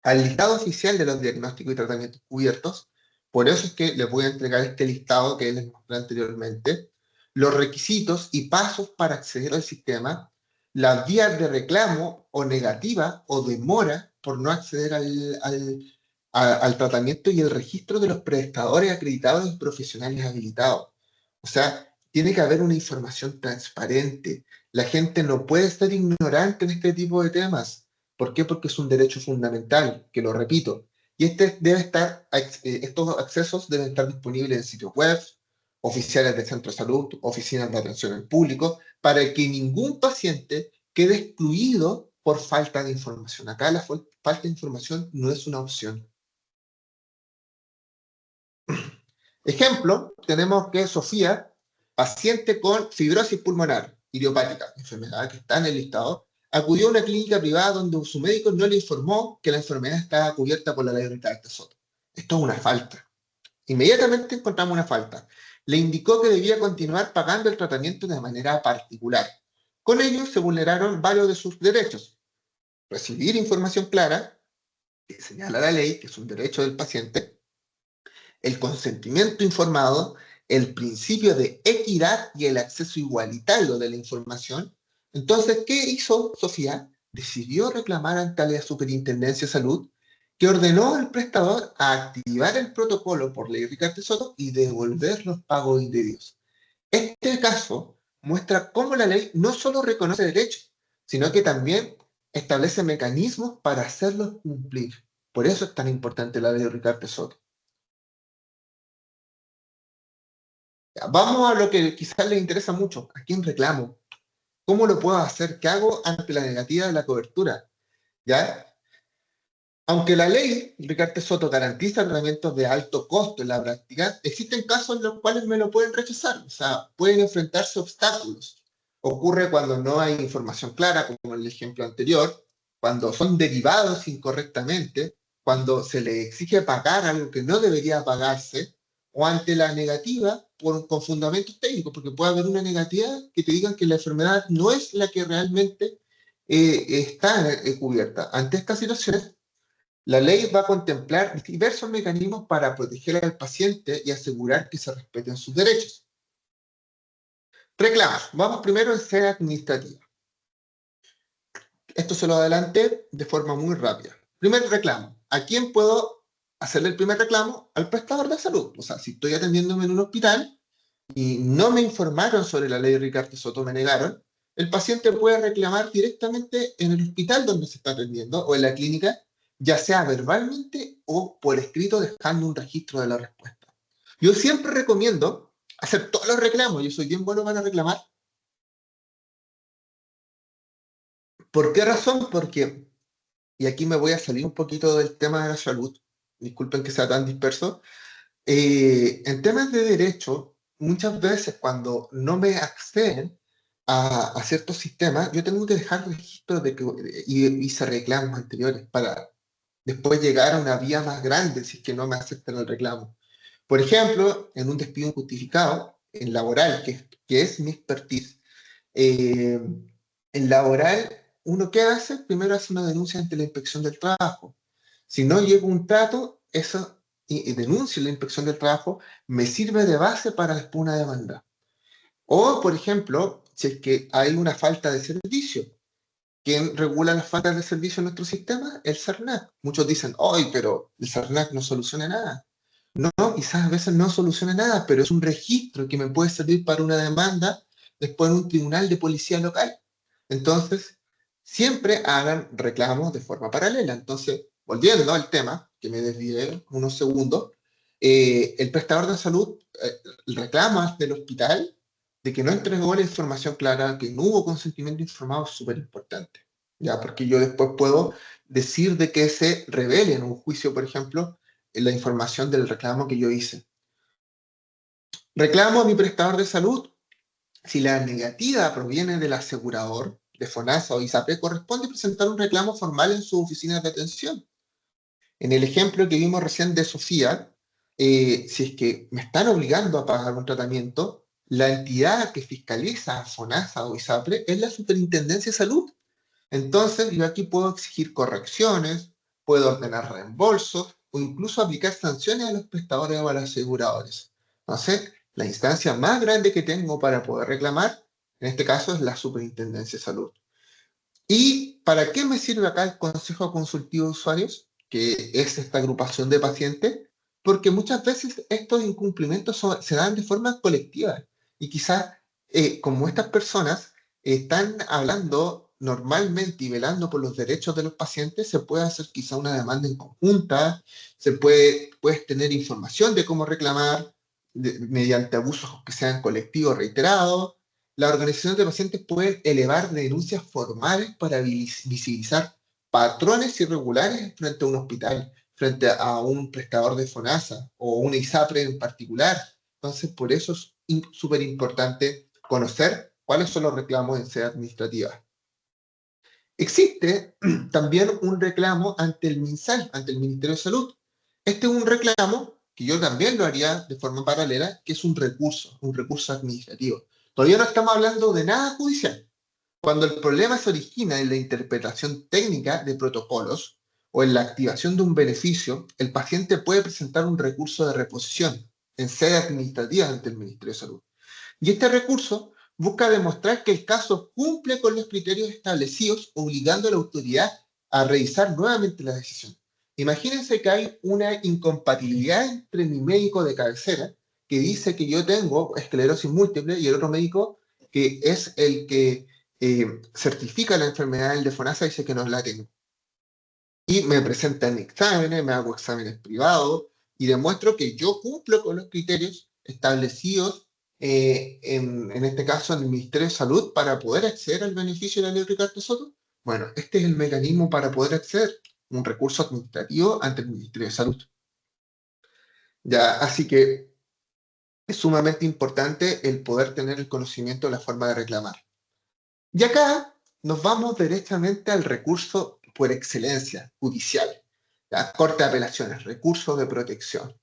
Speaker 2: al listado oficial de los diagnósticos y tratamientos cubiertos. Por eso es que les voy a entregar este listado que les mostré anteriormente, los requisitos y pasos para acceder al sistema, las vías de reclamo o negativa o demora por no acceder al tratamiento y el registro de los prestadores acreditados y profesionales habilitados. O sea, tiene que haber una información transparente. La gente no puede estar ignorante en este tipo de temas. ¿Por qué? Porque es un derecho fundamental, que lo repito. Y estos accesos deben estar disponibles en sitios web, oficiales de centro de salud, oficinas de atención al público, para que ningún paciente quede excluido por falta de información. Acá la falta de información no es una opción. Ejemplo, tenemos que Sofía, paciente con fibrosis pulmonar idiopática, enfermedad que está en el listado, acudió a una clínica privada donde su médico no le informó que la enfermedad estaba cubierta por la ley Ricardo Soto. Esto es una falta. Inmediatamente encontramos una falta. Le indicó que debía continuar pagando el tratamiento de manera particular. Con ello se vulneraron varios de sus derechos. Recibir información clara, que señala la ley, que es un derecho del paciente, el consentimiento informado, el principio de equidad y el acceso igualitario de la información. Entonces, ¿qué hizo Sofía? Decidió reclamar ante la Superintendencia de Salud, que ordenó al prestador a activar el protocolo por ley Ricardo Soto y devolver los pagos indebidos. Este caso muestra cómo la ley no solo reconoce derechos, sino que también establece mecanismos para hacerlos cumplir. Por eso es tan importante la ley de Ricardo Soto. Vamos a lo que quizás les interesa mucho. ¿A quién reclamo? ¿Cómo lo puedo hacer? ¿Qué hago ante la negativa de la cobertura? ¿Ya? Aunque la ley, Ricardo Soto, garantiza tratamientos de alto costo en la práctica, existen casos en los cuales me lo pueden rechazar. O sea, pueden enfrentarse a obstáculos. Ocurre cuando no hay información clara, como en el ejemplo anterior, cuando son derivados incorrectamente, cuando se le exige pagar algo que no debería pagarse, o ante la negativa con fundamentos técnicos, porque puede haber una negativa que te digan que la enfermedad no es la que realmente está cubierta. Ante estas situaciones, la ley va a contemplar diversos mecanismos para proteger al paciente y asegurar que se respeten sus derechos. Reclamos. Vamos primero en sede administrativa. Esto se lo adelanté de forma muy rápida. Primer reclamo. ¿A quién puedo hacerle el primer reclamo? Al prestador de salud. O sea, si estoy atendiéndome en un hospital y no me informaron sobre la ley de Ricardo Soto, me negaron, el paciente puede reclamar directamente en el hospital donde se está atendiendo o en la clínica, ya sea verbalmente o por escrito, dejando un registro de la respuesta. Yo siempre recomiendo hacer todos los reclamos. Yo soy bien bueno para reclamar. ¿Por qué razón? Porque, y aquí me voy a salir un poquito del tema de la salud, disculpen que sea tan disperso, en temas de derecho, muchas veces cuando no me acceden a ciertos sistemas, yo tengo que dejar registros y hice reclamos anteriores para después llegar a una vía más grande si es que no me aceptan el reclamo. Por ejemplo, en un despido injustificado, en laboral, que es mi expertise, eh, en laboral, ¿uno qué hace? Primero hace una denuncia ante la inspección del trabajo. Si no llega un trato, eso y denuncio la inspección del trabajo, me sirve de base para después una demanda. O, por ejemplo, si es que hay una falta de servicio, ¿quién regula las faltas de servicio en nuestro sistema? El CERNAC. Muchos dicen, ¡ay, pero el CERNAC no soluciona nada! No, quizás a veces no soluciona nada, pero es un registro que me puede servir para una demanda después en un tribunal de policía local. Entonces, siempre hagan reclamos de forma paralela. Entonces, volviendo al tema, que me desvié unos segundos, el prestador de salud reclama del hospital de que no entregó la información clara, que no hubo consentimiento informado, es súper importante, ¿ya? Porque yo después puedo decir de que se revele en un juicio, por ejemplo, la información del reclamo que yo hice. Reclamo a mi prestador de salud. Si la negativa proviene del asegurador, de FONASA o ISAPRE, corresponde presentar un reclamo formal en su oficina de atención. En el ejemplo que vimos recién de Sofía, si es que me están obligando a pagar un tratamiento, la entidad que fiscaliza a FONASA o ISAPRE es la Superintendencia de Salud. Entonces, yo aquí puedo exigir correcciones, puedo ordenar reembolsos o incluso aplicar sanciones a los prestadores o a los aseguradores. Entonces, la instancia más grande que tengo para poder reclamar, en este caso, es la Superintendencia de Salud. ¿Y para qué me sirve acá el Consejo Consultivo de Usuarios? Que es esta agrupación de pacientes, porque muchas veces estos incumplimientos se dan de forma colectiva. Y quizás, como estas personas están hablando normalmente y velando por los derechos de los pacientes, se puede hacer quizá una demanda en conjunta, puedes tener información de cómo reclamar mediante abusos que sean colectivos reiterados. La organización de pacientes puede elevar denuncias formales para visibilizar patrones irregulares frente a un hospital, frente a un prestador de FONASA o una ISAPRE en particular. Entonces, por eso es súper importante conocer cuáles son los reclamos en sede administrativa. Existe también un reclamo ante el MinSal, ante el Ministerio de Salud. Este es un reclamo que yo también lo haría de forma paralela, que es un recurso administrativo. Todavía no estamos hablando de nada judicial. Cuando el problema se origina en la interpretación técnica de protocolos o en la activación de un beneficio, el paciente puede presentar un recurso de reposición en sede administrativa ante el Ministerio de Salud. Y este recurso busca demostrar que el caso cumple con los criterios establecidos, obligando a la autoridad a revisar nuevamente la decisión. Imagínense que hay una incompatibilidad entre mi médico de cabecera, que dice que yo tengo esclerosis múltiple, y el otro médico que es el que certifica la enfermedad del de FONASA, dice que no la tengo. Y me presentan exámenes, me hago exámenes privados y demuestro que yo cumplo con los criterios establecidos, en este caso en el Ministerio de Salud, para poder acceder al beneficio de la ley Ricardo Soto. Bueno, este es el mecanismo para poder acceder, un recurso administrativo ante el Ministerio de Salud. Ya, así que es sumamente importante el poder tener el conocimiento de la forma de reclamar. Y acá nos vamos directamente al recurso por excelencia, judicial. La Corte de Apelaciones, recurso de protección.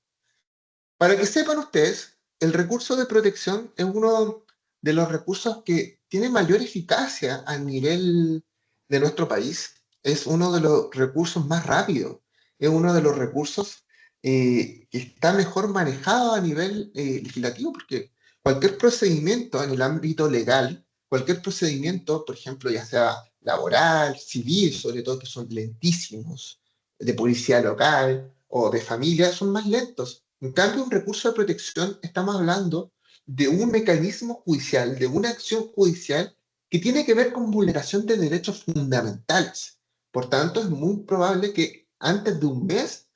Speaker 2: Para que sepan ustedes, el recurso de protección es uno de los recursos que tiene mayor eficacia a nivel de nuestro país. Es uno de los recursos más rápidos. Es uno de los recursos que está mejor manejado a nivel legislativo, porque cualquier procedimiento en el ámbito legal, cualquier procedimiento, por ejemplo, ya sea laboral, civil, sobre todo, que son lentísimos, de policía local o de familia, son más lentos. En cambio, un recurso de protección, estamos hablando de un mecanismo judicial, de una acción judicial que tiene que ver con vulneración de derechos fundamentales. Por tanto, es muy probable que antes de un mes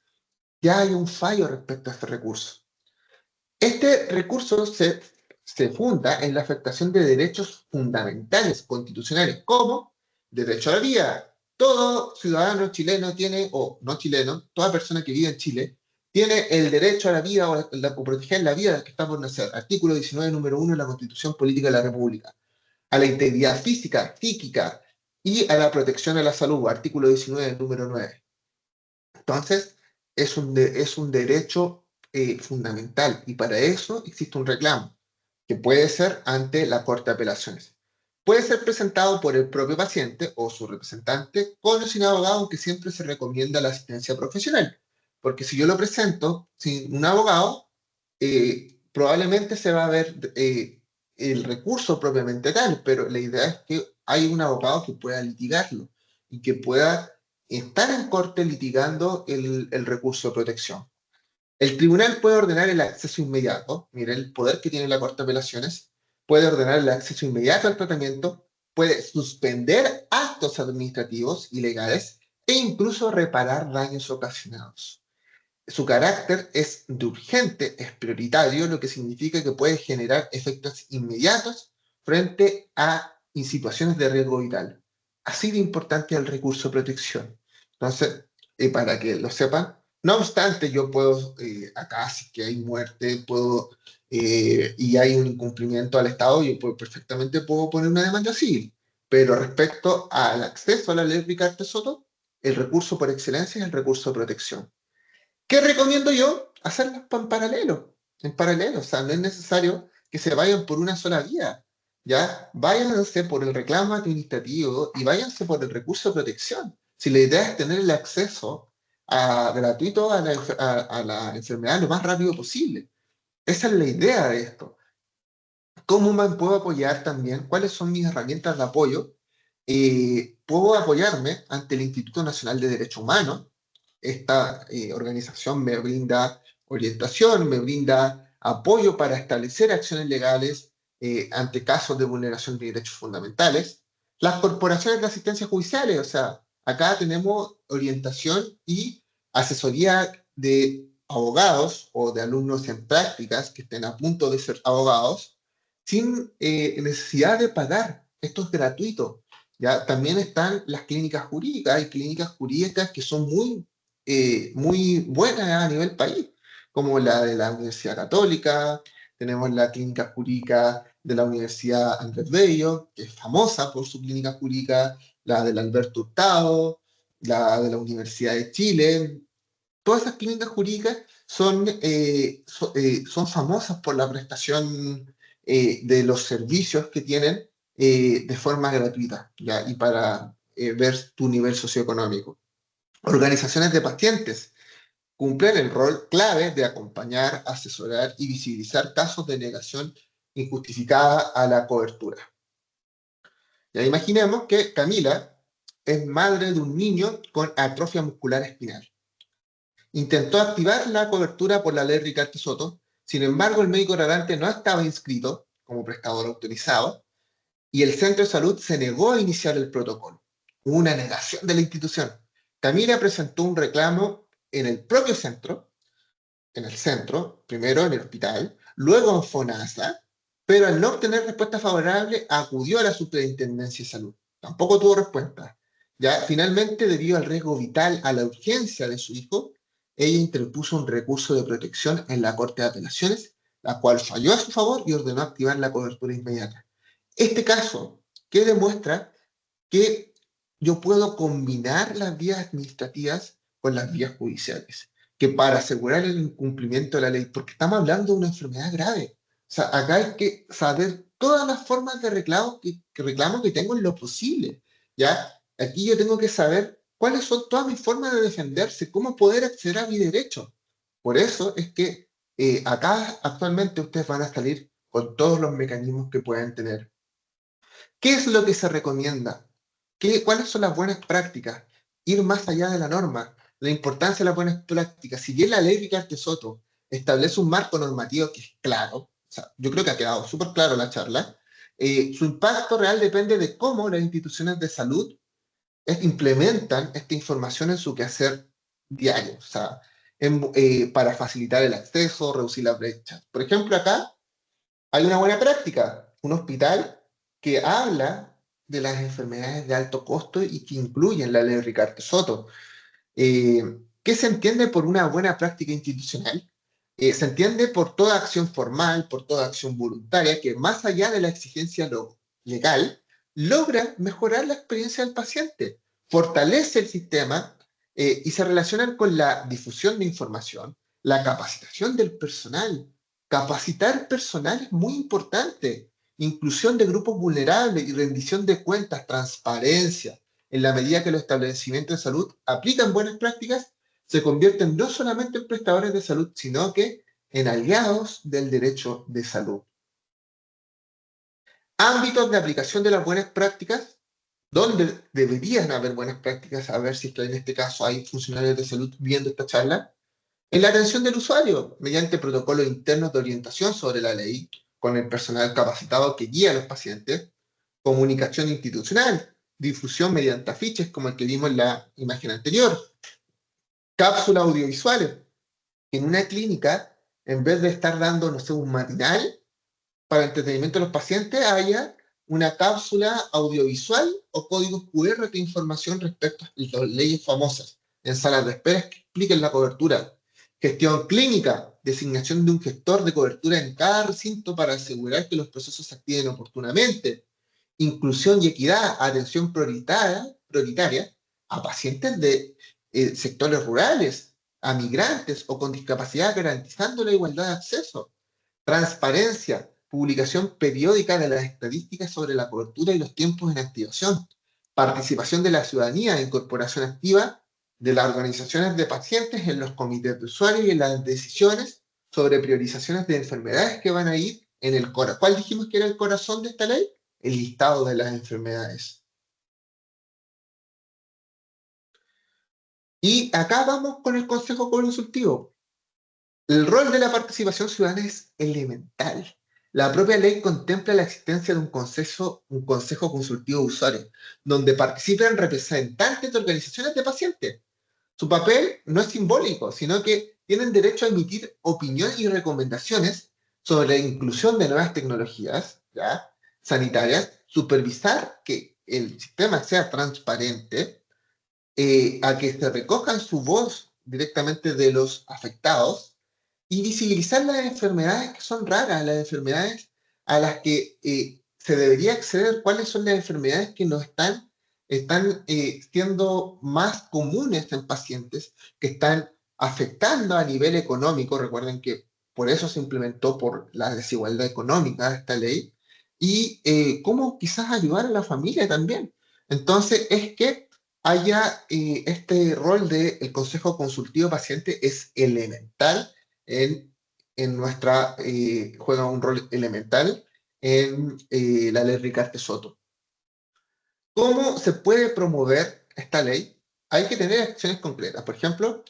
Speaker 2: ya haya un fallo respecto a este recurso. Este recurso se funda en la afectación de derechos fundamentales constitucionales, como derecho a la vida. Todo ciudadano chileno tiene, o no chileno, toda persona que vive en Chile, tiene el derecho a la vida o proteger la vida que está por nacer. Artículo 19, número 1 de la Constitución Política de la República. A la integridad física, psíquica y a la protección de la salud. Artículo 19, número 9. Entonces, es un derecho fundamental, y para eso existe un reclamo, que puede ser ante la Corte de Apelaciones. Puede ser presentado por el propio paciente o su representante con o sin abogado, aunque siempre se recomienda la asistencia profesional, porque si yo lo presento sin un abogado, probablemente se va a ver el recurso propiamente tal, pero la idea es que hay un abogado que pueda litigarlo y que pueda estar en corte litigando el recurso de protección. El tribunal puede ordenar el acceso inmediato, mire el poder que tiene la Corte de Apelaciones, puede ordenar el acceso inmediato al tratamiento, puede suspender actos administrativos y legales e incluso reparar daños ocasionados. Su carácter es de urgente, es prioritario, lo que significa que puede generar efectos inmediatos frente a situaciones de riesgo vital. Así de importante es el recurso de protección. Entonces, para que lo sepan, no obstante, yo puedo, acá si que hay muerte, y hay un incumplimiento al Estado, perfectamente puedo poner una demanda civil. Pero respecto al acceso a la ley Ricardo Soto, el recurso por excelencia es el recurso de protección. ¿Qué recomiendo yo? Hacerlas en paralelo, o sea, no es necesario que se vayan por una sola vía, ¿ya? Váyanse por el reclamo administrativo y váyanse por el recurso de protección. Si la idea es tener el acceso gratuito a la enfermedad lo más rápido posible. Esa es la idea de esto. ¿Cómo me puedo apoyar también? ¿Cuáles son mis herramientas de apoyo? Puedo apoyarme ante el Instituto Nacional de Derechos Humanos. Esta organización me brinda orientación, me brinda apoyo para establecer acciones legales ante casos de vulneración de derechos fundamentales. Las corporaciones de asistencia judiciales, o sea, acá tenemos orientación y asesoría de abogados o de alumnos en prácticas que estén a punto de ser abogados sin necesidad de pagar. Esto es gratuito. ¿Ya? También están las clínicas jurídicas. Hay clínicas jurídicas que son muy buenas a nivel país, como la de la Universidad Católica. Tenemos la clínica jurídica de la Universidad Andrés Bello, que es famosa por su clínica jurídica, la del Alberto Hurtado, la de la Universidad de Chile. Todas esas clínicas jurídicas son famosas por la prestación de los servicios que tienen de forma gratuita, ¿ya? Y para ver tu nivel socioeconómico. Organizaciones de pacientes cumplen el rol clave de acompañar, asesorar y visibilizar casos de negación injustificada a la cobertura. Ya imaginemos que Camila es madre de un niño con atrofia muscular espinal. Intentó activar la cobertura por la ley Ricardo Soto, sin embargo el médico tratante no estaba inscrito como prestador autorizado y el centro de salud se negó a iniciar el protocolo. Hubo una negación de la institución. Camila presentó un reclamo en el propio centro, primero en el hospital, luego en FONASA, pero al no obtener respuesta favorable acudió a la Superintendencia de Salud. Tampoco tuvo respuesta. Ya, finalmente, debido al riesgo vital, a la urgencia de su hijo, ella interpuso un recurso de protección en la Corte de Apelaciones, la cual falló a su favor y ordenó activar la cobertura inmediata. Este caso, que demuestra que yo puedo combinar las vías administrativas con las vías judiciales, que para asegurar el incumplimiento de la ley, porque estamos hablando de una enfermedad grave. O sea, acá hay que saber todas las formas de reclamo que tengo en lo posible, ¿ya? Aquí yo tengo que saber cuáles son todas mis formas de defenderse, cómo poder acceder a mi derecho. Por eso es que acá actualmente ustedes van a salir con todos los mecanismos que pueden tener. ¿Qué es lo que se recomienda? ¿Cuáles son las buenas prácticas? Ir más allá de la norma, la importancia de las buenas prácticas. Si bien la ley Ricardo Soto establece un marco normativo que es claro, o sea, yo creo que ha quedado súper claro la charla, su impacto real depende de cómo las instituciones de salud implementan esta información en su quehacer diario, o sea, para facilitar el acceso, reducir la brecha. Por ejemplo, acá hay una buena práctica, un hospital que habla de las enfermedades de alto costo y que incluyen la ley Ricardo Soto. Eh, ¿Qué se entiende por una buena práctica institucional? Se entiende por toda acción formal, por toda acción voluntaria, que más allá de la exigencia legal, logra mejorar la experiencia del paciente, fortalece el sistema y se relacionan con la difusión de información, la capacitación del personal. Capacitar personal es muy importante. Inclusión de grupos vulnerables y rendición de cuentas, transparencia. En la medida que los establecimientos de salud aplican buenas prácticas, se convierten no solamente en prestadores de salud, sino que en aliados del derecho de salud. Ámbitos de aplicación de las buenas prácticas, donde deberían haber buenas prácticas, a ver si en este caso hay funcionarios de salud viendo esta charla, en la atención del usuario, mediante protocolos internos de orientación sobre la ley, con el personal capacitado que guía a los pacientes, comunicación institucional, difusión mediante afiches como el que vimos en la imagen anterior, cápsulas audiovisuales. En una clínica, en vez de estar dando, no sé, un matinal para entretenimiento de los pacientes, haya una cápsula audiovisual o códigos QR de información respecto a las leyes famosas en salas de espera que expliquen la cobertura. Gestión clínica, designación de un gestor de cobertura en cada recinto para asegurar que los procesos se activen oportunamente. Inclusión y equidad, atención prioritaria a pacientes de sectores rurales, a migrantes o con discapacidad, garantizando la igualdad de acceso. Transparencia, publicación periódica de las estadísticas sobre la cobertura y los tiempos en activación. Participación de la ciudadanía, incorporación activa de las organizaciones de pacientes en los comités de usuarios y en las decisiones sobre priorizaciones de enfermedades que van a ir en el corazón. ¿Cuál dijimos que era el corazón de esta ley? El listado de las enfermedades. Y acá vamos con el Consejo Consultivo. El rol de la participación ciudadana es elemental. La propia ley contempla la existencia de un consejo consultivo de usuarios, donde participan representantes de organizaciones de pacientes. Su papel no es simbólico, sino que tienen derecho a emitir opiniones y recomendaciones sobre la inclusión de nuevas tecnologías, ¿ya?, sanitarias, supervisar que el sistema sea transparente, a que se recojan su voz directamente de los afectados y visibilizar las enfermedades que son raras, las enfermedades a las que se debería acceder, cuáles son las enfermedades que nos están siendo más comunes en pacientes, que están afectando a nivel económico. Recuerden que por eso se implementó por la desigualdad económica esta ley, y cómo quizás ayudar a la familia también. Entonces, es que haya este rol del Consejo Consultivo Paciente es elemental en nuestra, juega un rol elemental en la ley Ricardo Soto. ¿Cómo se puede promover esta ley? Hay que tener acciones concretas. Por ejemplo,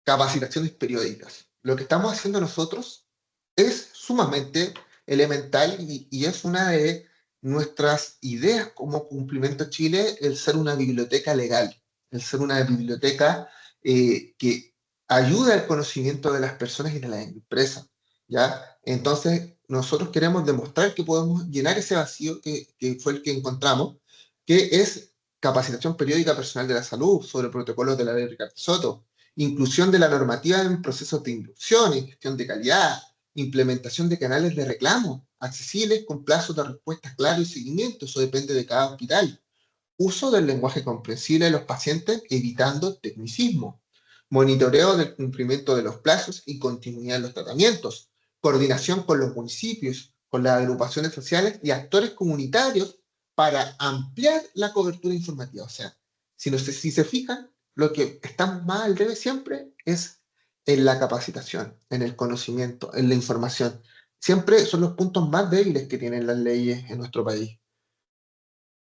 Speaker 2: capacitaciones periódicas. Lo que estamos haciendo nosotros es sumamente elemental y es una de nuestras ideas como Cumplimiento Chile el ser una biblioteca legal, el ser una biblioteca que ayuda al conocimiento de las personas y de las empresas, ¿ya? Entonces, nosotros queremos demostrar que podemos llenar ese vacío que fue el que encontramos, que es capacitación periódica personal de la salud sobre protocolos de la ley Ricardo Soto, inclusión de la normativa en procesos de inducción, en gestión de calidad, implementación de canales de reclamo accesibles con plazos de respuesta claros y seguimiento, eso depende de cada hospital. Uso del lenguaje comprensible de los pacientes, evitando tecnicismo. Monitoreo del cumplimiento de los plazos y continuidad en los tratamientos. Coordinación con los municipios, con las agrupaciones sociales y actores comunitarios para ampliar la cobertura informativa. O sea, si se fijan, lo que estamos más al debe siempre es en la capacitación, en el conocimiento, en la información. Siempre son los puntos más débiles que tienen las leyes en nuestro país.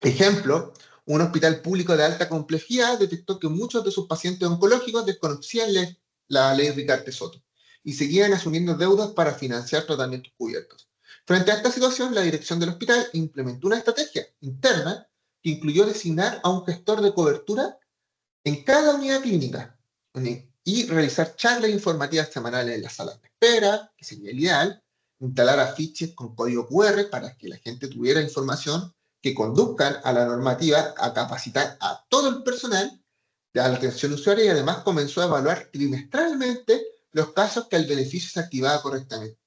Speaker 2: Ejemplo, un hospital público de alta complejidad detectó que muchos de sus pacientes oncológicos desconocían la ley Ricardo Soto y seguían asumiendo deudas para financiar tratamientos cubiertos. Frente a esta situación, la dirección del hospital implementó una estrategia interna que incluyó designar a un gestor de cobertura en cada unidad clínica y realizar charlas informativas semanales en las salas de espera, que sería el ideal, instalar afiches con código QR para que la gente tuviera información que conduzcan a la normativa, a capacitar a todo el personal de la atención usuaria y además comenzó a evaluar trimestralmente los casos que el beneficio se activaba correctamente.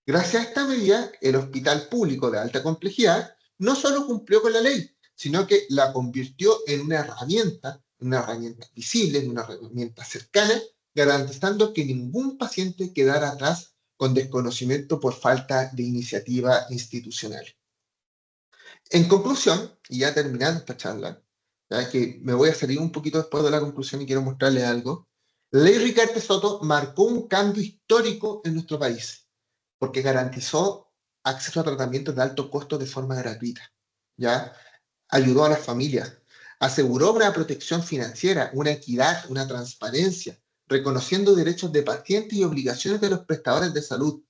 Speaker 2: Gracias a esta medida, el hospital público de alta complejidad no solo cumplió con la ley, sino que la convirtió en una herramienta visible, en una herramienta cercana, garantizando que ningún paciente quedara atrás con desconocimiento por falta de iniciativa institucional. En conclusión, y ya terminando esta charla, ya que me voy a salir un poquito después de la conclusión y quiero mostrarles algo, la ley Ricardo Soto marcó un cambio histórico en nuestro país, porque garantizó acceso a tratamientos de alto costo de forma gratuita, ¿ya? Ayudó a las familias, aseguró una protección financiera, una equidad, una transparencia, reconociendo derechos de pacientes y obligaciones de los prestadores de salud.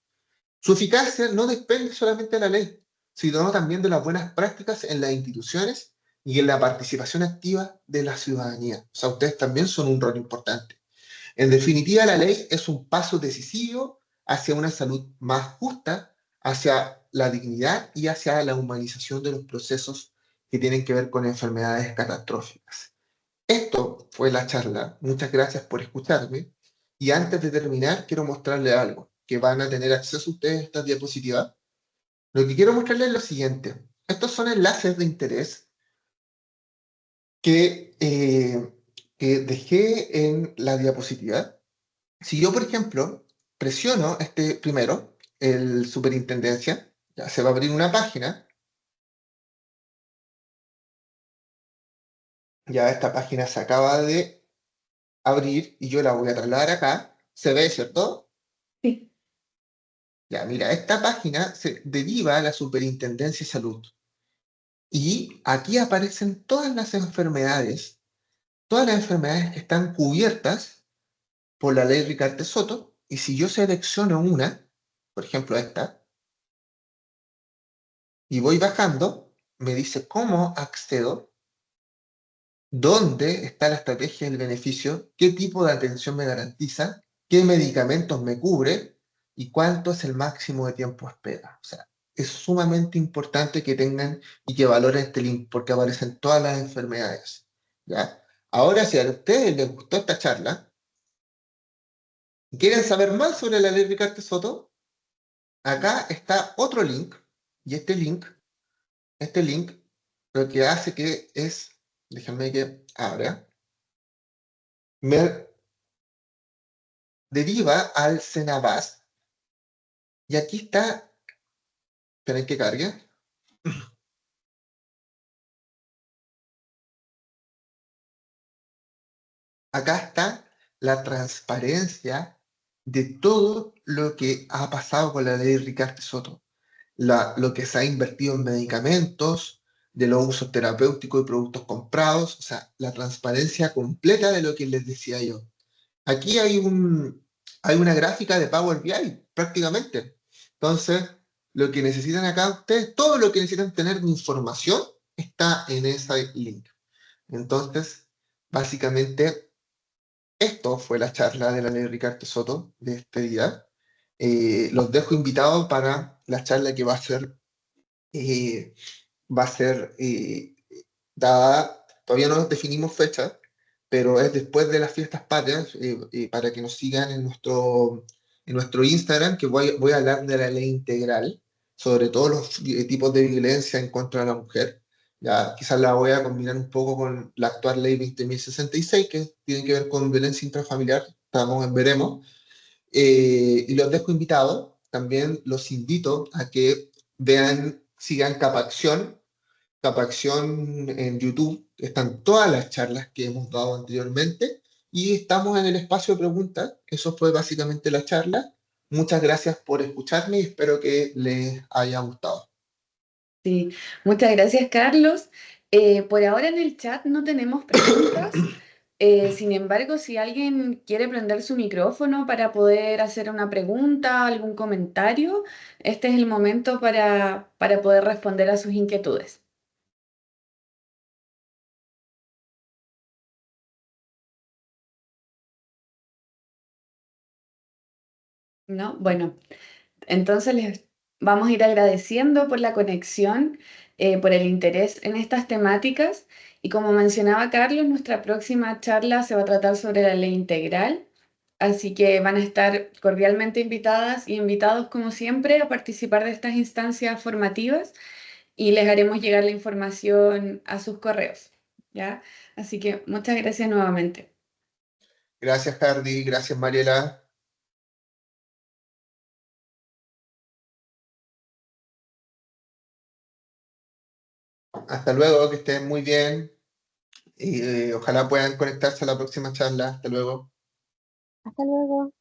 Speaker 2: Su eficacia no depende solamente de la ley, sino también de las buenas prácticas en las instituciones y en la participación activa de la ciudadanía. O sea, ustedes también son un rol importante. En definitiva, la ley es un paso decisivo hacia una salud más justa, hacia la dignidad y hacia la humanización de los procesos que tienen que ver con enfermedades catastróficas. Esto fue la charla. Muchas gracias por escucharme. Y antes de terminar, quiero mostrarles algo, que van a tener acceso ustedes a estas diapositivas. Lo que quiero mostrarles es lo siguiente. Estos son enlaces de interés que dejé en la diapositiva. Si yo, por ejemplo, presiono este primero, el superintendencia, ya se va a abrir una página. Ya esta página se acaba de abrir y yo la voy a trasladar acá. ¿Se ve, cierto?
Speaker 1: Sí.
Speaker 2: Ya, mira, esta página se deriva a la Superintendencia de Salud. Y aquí aparecen todas las enfermedades que están cubiertas por la ley Ricardo Soto. Y si yo selecciono una, por ejemplo esta, y voy bajando, me dice cómo accedo, dónde está la estrategia del beneficio, qué tipo de atención me garantiza, qué medicamentos me cubre y cuánto es el máximo de tiempo de espera. O sea, es sumamente importante que tengan y que valoren este link porque aparecen todas las enfermedades. ¿Ya? Ahora, si a ustedes les gustó esta charla y quieren saber más sobre la ley Ricardo Soto, acá está otro link y este link lo que hace que es, déjenme que abra, me deriva al Cenabas y aquí está, esperen que cargue, acá está la transparencia de todo lo que ha pasado con la ley Ricardo Soto, lo que se ha invertido en medicamentos, de los usos terapéuticos y productos comprados, o sea, la transparencia completa de lo que les decía yo. Aquí hay una gráfica de Power BI, prácticamente. Entonces, lo que necesitan acá ustedes, todo lo que necesitan tener de información está en ese link. Entonces, básicamente, esto fue la charla de la ley Ricardo Soto de este día. Los dejo invitados para la charla que eh, va a ser dada, todavía no definimos fecha, pero es después de las fiestas patrias, para que nos sigan en nuestro Instagram, que voy a hablar de la ley integral, sobre todos los tipos de violencia en contra de la mujer. Ya, quizás la voy a combinar un poco con la actual ley 20.066, que tiene que ver con violencia intrafamiliar, estamos en veremos. Y los dejo invitados, también los invito a que vean, sigan Capacción en YouTube, están todas las charlas que hemos dado anteriormente y estamos en el espacio de preguntas. Eso fue básicamente la charla. Muchas gracias por escucharme y espero que les haya gustado.
Speaker 1: Sí, muchas gracias, Carlos. Por ahora en el chat no tenemos preguntas. Sin embargo, si alguien quiere prender su micrófono para poder hacer una pregunta, algún comentario, este es el momento para poder responder a sus inquietudes. ¿No? Bueno, entonces les vamos a ir agradeciendo por la conexión, por el interés en estas temáticas. Y como mencionaba Carlos, nuestra próxima charla se va a tratar sobre la ley integral. Así que van a estar cordialmente invitadas y invitados, como siempre, a participar de estas instancias formativas y les haremos llegar la información a sus correos, ¿ya? Así que muchas gracias nuevamente.
Speaker 2: Gracias, Hardy. Gracias, Mariela. Hasta luego, que estén muy bien y ojalá puedan conectarse a la próxima charla. Hasta luego.
Speaker 3: Hasta luego.